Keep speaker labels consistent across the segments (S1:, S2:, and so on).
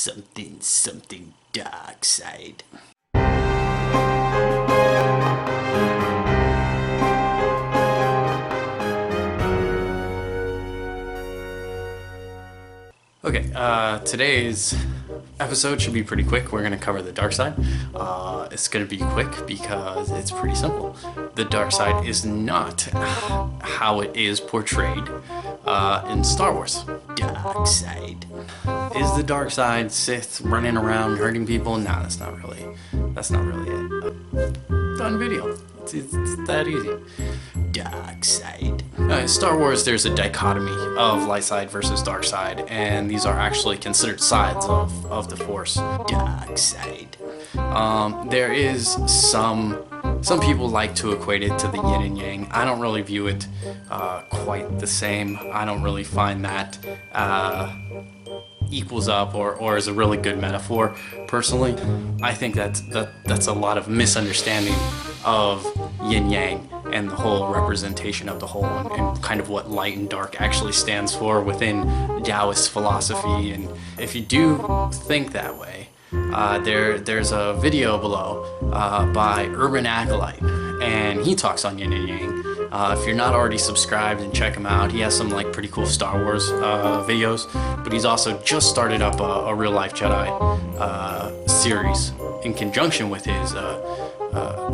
S1: something dark side. Okay, today's episode should be pretty quick. We're going to cover the dark side. It's going to be quick because it's pretty simple. The dark side is not how it is portrayed in Star Wars. Dark side. Is the dark side Sith running around hurting people? No, that's not really it. Done video. It's that easy. Dark side. In Star Wars, there's a dichotomy of light side versus dark side, and these are actually considered sides of the Force. Dark side. There is some people like to equate it to the yin and yang. I don't really view it quite the same. I don't really find that equals up or is a really good metaphor. Personally, I think that's a lot of misunderstanding of yin yang and the whole representation of the whole and kind of what light and dark actually stands for within Taoist philosophy. And if you do think that way, there's a video below by Urban Acolyte, and he talks on yin and yang. If you're not already subscribed, and check him out. He has some like pretty cool Star Wars videos, but he's also just started up a real life Jedi series in conjunction with his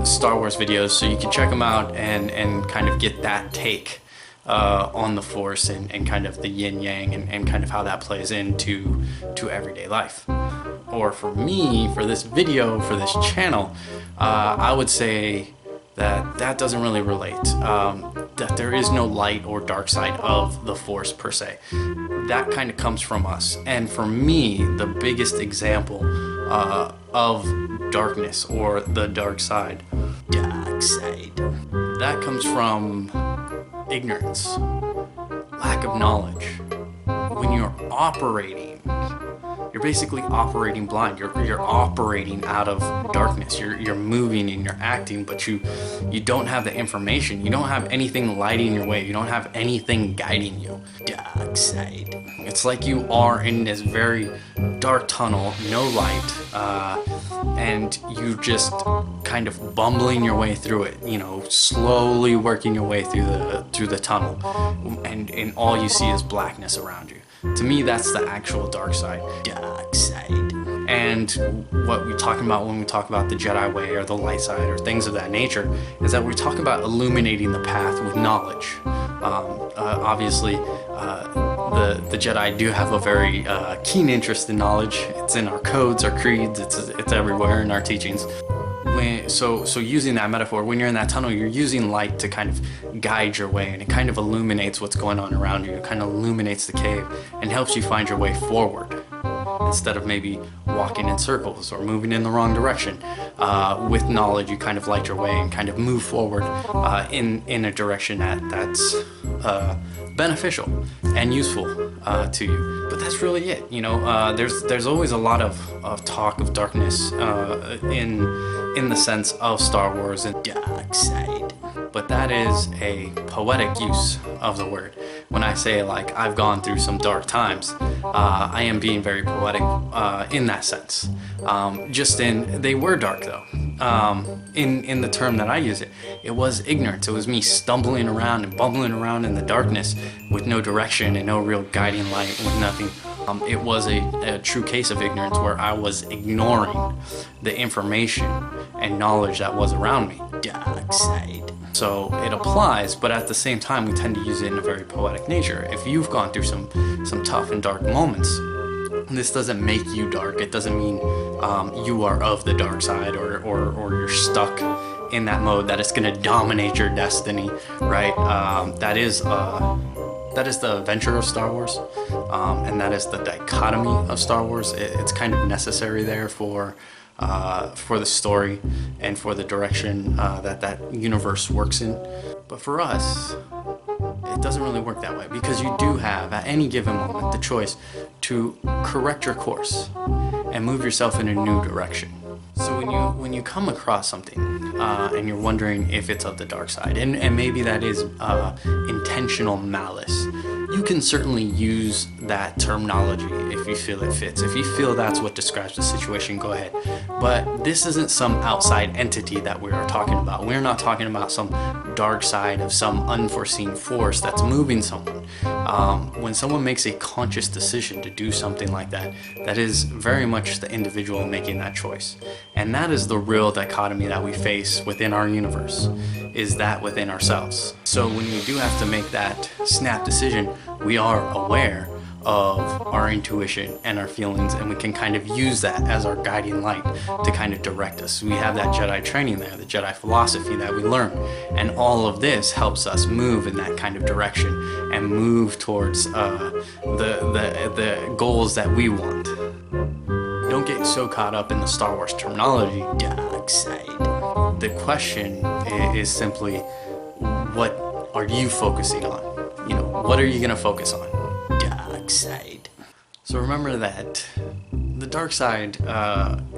S1: Star Wars videos, so you can check them out and kind of get that take on the Force and kind of the yin yang and kind of how that plays into everyday life. Or for me, for this video, for this channel, I would say that doesn't really relate. That there is no light or dark side of the Force per se. That kind of comes from us. And for me, the biggest example of darkness or the dark side, that comes from ignorance, lack of knowledge. When you're operating, you're basically operating blind. You're operating out of darkness. You're moving and you're acting, but you don't have the information. You don't have anything lighting your way. You don't have anything guiding you. Dark side. It's like you are in this very dark tunnel, no light, and you just kind of bumbling your way through it. You know, slowly working your way through the tunnel, and all you see is blackness around you. To me, that's the actual dark side. Dark side. And what we're talking about when we talk about the Jedi way or the light side or things of that nature is that we're talking about illuminating the path with knowledge. Obviously, the Jedi do have a very keen interest in knowledge. It's in our codes, our creeds, it's everywhere in our teachings. So using that metaphor, when you're in that tunnel, you're using light to kind of guide your way, and it kind of illuminates what's going on around you. It kind of illuminates the cave and helps you find your way forward instead of maybe walking in circles or moving in the wrong direction. With knowledge, you kind of light your way and kind of move forward in a direction that's beneficial and useful to you. But that's really it. You know, there's always a lot of talk of darkness in the sense of Star Wars and dark side. But that is a poetic use of the word. When I say, like, I've gone through some dark times, I am being very poetic in that sense. They were dark though. In the term that I use it was ignorance. It was me stumbling around and bumbling around in the darkness with no direction and no real guiding light, with nothing. It was a true case of ignorance where I was ignoring the information and knowledge that was around me. Dark side. So it applies, but at the same time, we tend to use it in a very poetic nature. If you've gone through some tough and dark moments, this doesn't make you dark. It doesn't mean you are of the dark side or you're stuck in that mode that it's going to dominate your destiny, right? That is the adventure of Star Wars, and that is the dichotomy of Star Wars. It's kind of necessary there for the story and for the direction that universe works in. But for us, it doesn't really work that way, because you do have, at any given moment, the choice to correct your course and move yourself in a new direction. So when you come across something and you're wondering if it's of the dark side, and maybe that is intentional malice, you can certainly use that terminology if you feel it fits. If you feel that's what describes the situation, go ahead. But this isn't some outside entity that we are talking about. We're not talking about some dark side of some unforeseen force that's moving someone. When someone makes a conscious decision to do something like that, that is very much the individual making that choice. And that is the real dichotomy that we face within our universe, is that within ourselves. So when we do have to make that snap decision, we are aware of our intuition and our feelings, and we can kind of use that as our guiding light to kind of direct us. We have that Jedi training there, the Jedi philosophy that we learn, and all of this helps us move in that kind of direction and move towards the goals that we want. Don't get so caught up in the Star Wars terminology, dark side. The question is simply, what are you focusing on? You know, what are you going to focus on? Dark side. So remember that the dark side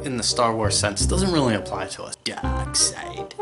S1: in the Star Wars sense doesn't really apply to us. Dark side.